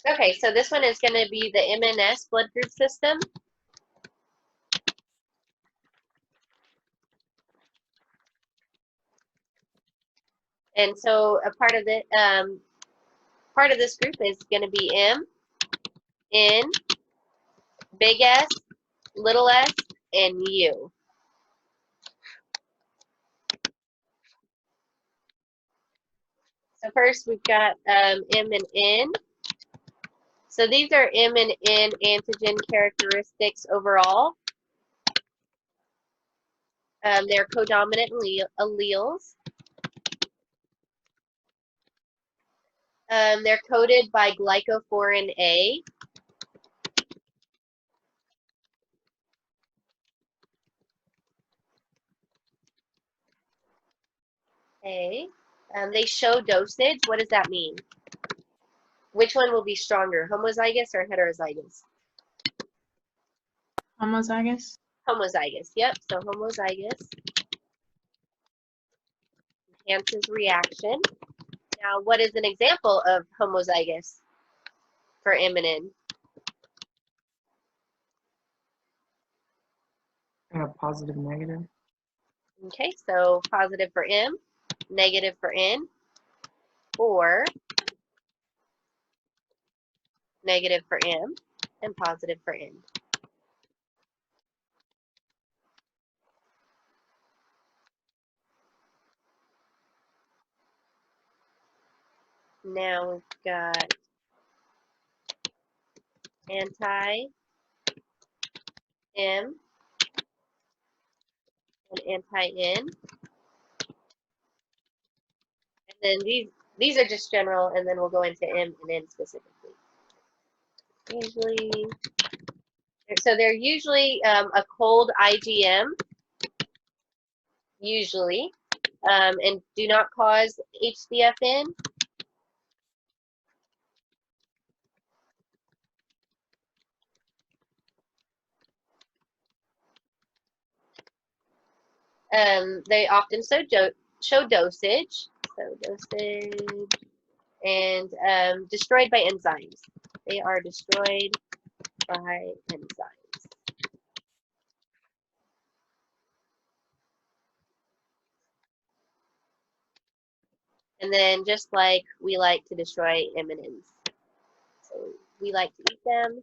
Okay, so this one is going to be the MNS blood group system. And so a part of this group is going to be M, N, big S, little s, and U. So first we've got M and N. So these are M and N antigen characteristics overall. They're codominant alleles. They're coded by glycophorin A. They show dosage. What does that mean? Which one will be stronger, homozygous or heterozygous? Homozygous. Homozygous, yep. So homozygous enhances reaction. Now, what is an example of homozygous for M and N? Positive, negative. Okay, so positive for M, negative for N, or negative for M and positive for N. Now we've got anti-M and anti-N. And then these are just general, and then we'll go into M and N specifically. So they're usually a cold IgM, usually, and do not cause HDFN. They often show dosage, and destroyed by enzymes. They are destroyed by enzymes. And then just like we like to destroy M&Ms. So we like to eat them.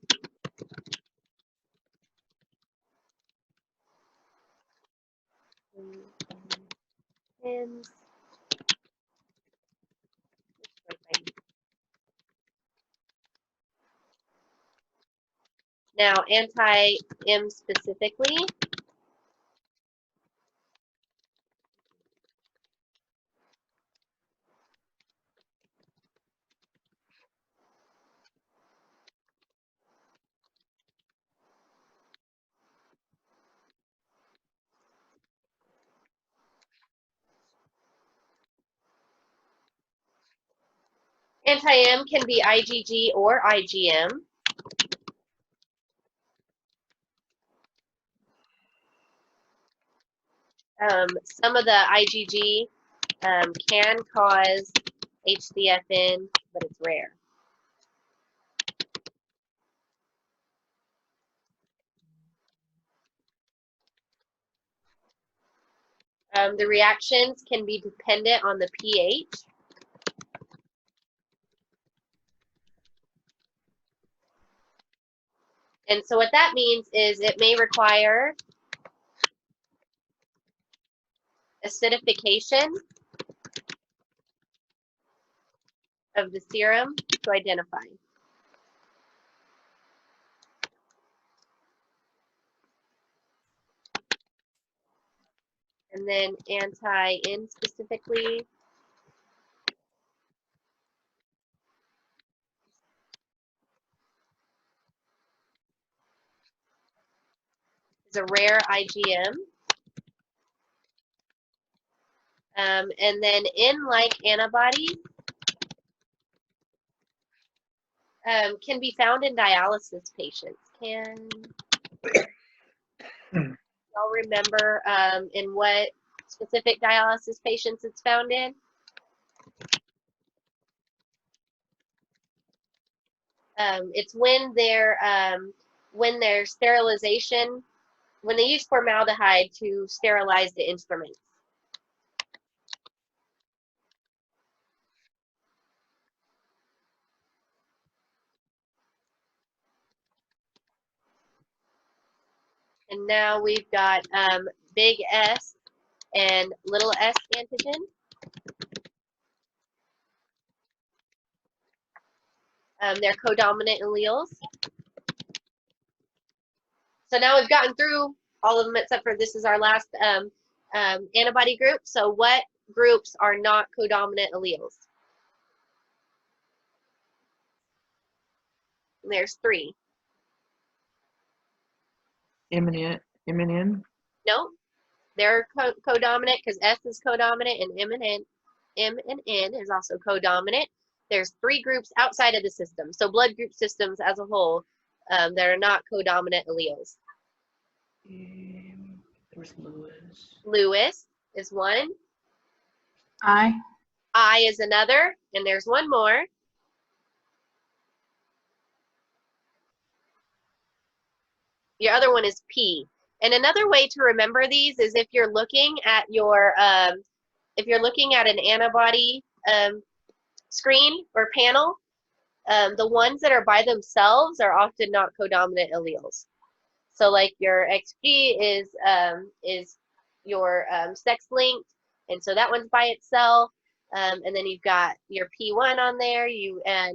M&Ms. Now, anti-M specifically. Anti-M can be IgG or IgM. Some of the IgG can cause HDFN, but it's rare. The reactions can be dependent on the pH. And so what that means is it may require acidification of the serum to identify. And then anti-N specifically. Is a rare IgM. And then N-like antibodies can be found in dialysis patients. Can y'all remember in what specific dialysis patients it's found in? It's when their sterilization, when they use formaldehyde to sterilize the instruments. And now we've got big S and little s antigen. They're codominant alleles. So now we've gotten through all of them except for this is our last antibody group. So what groups are not codominant alleles? And there's 3. MNN? No, they're codominant because S is codominant and M and N is also codominant. There's 3 groups outside of the system. So blood group systems as a whole that are not codominant alleles. There's Lewis. Lewis is one. I is another. And there's one more. Your other one is P. And another way to remember these is if you're looking at your an antibody screen or panel, the ones that are by themselves are often not codominant alleles. So like your XG is your sex linked, and so that one's by itself. And then you've got your P1 on there. I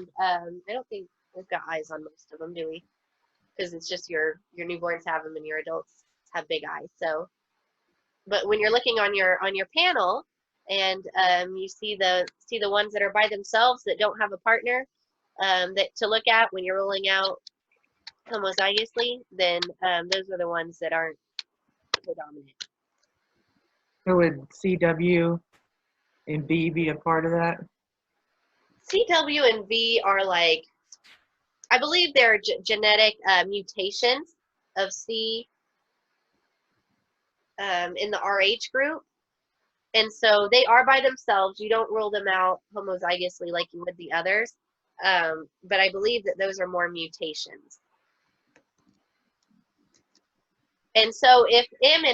don't think we've got eyes on most of them, do we? Because it's just your newborns have them and your adults have big eyes. So, but when you're looking on your panel and you see the ones that are by themselves that don't have a partner that to look at when you're rolling out homozygously, then those are the ones that aren't codominant. So would CW and V be a part of that? CW and V are like, I believe they're genetic mutations of C in the RH group. And so they are by themselves. You don't rule them out homozygously like you would the others. But I believe that those are more mutations. And so if M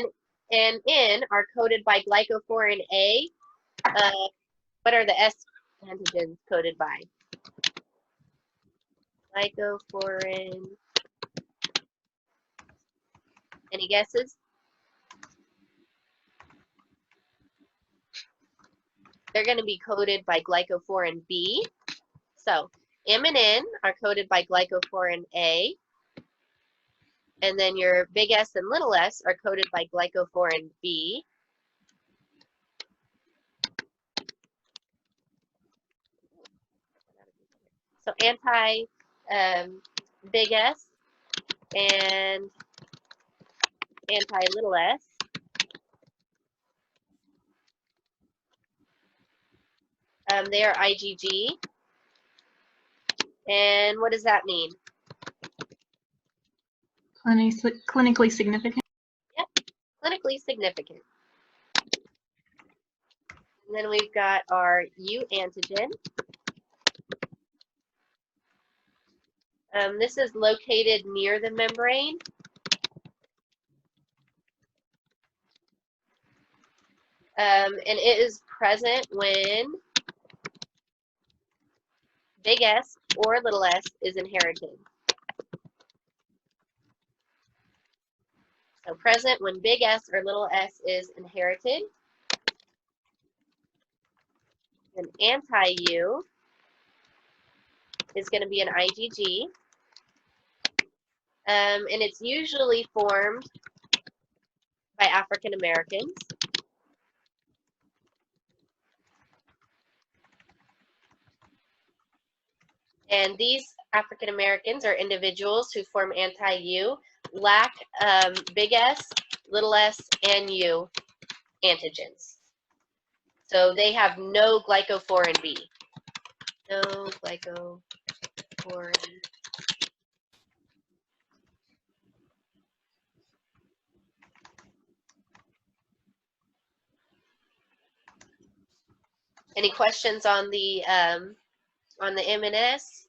and N are coded by glycophorin A, what are the S antigens coded by? Glycophorin. Any guesses? They're going to be coded by glycophorin B. So M and N are coded by glycophorin A. And then your big S and little s are coded by glycophorin B. So big S and little s. They are IgG. And what does that mean? clinically significant. Yep, clinically significant. And then we've got our U antigen. This is located near the membrane. And it is present when big S or little s is inherited. So present when big S or little s is inherited. An anti-U is going to be an IgG. And it's usually formed by African Americans. And these African Americans are individuals who form anti-U, lack big S, little s, and U antigens. So they have no glycophorin B. No glycophorin. Any questions on the MNS?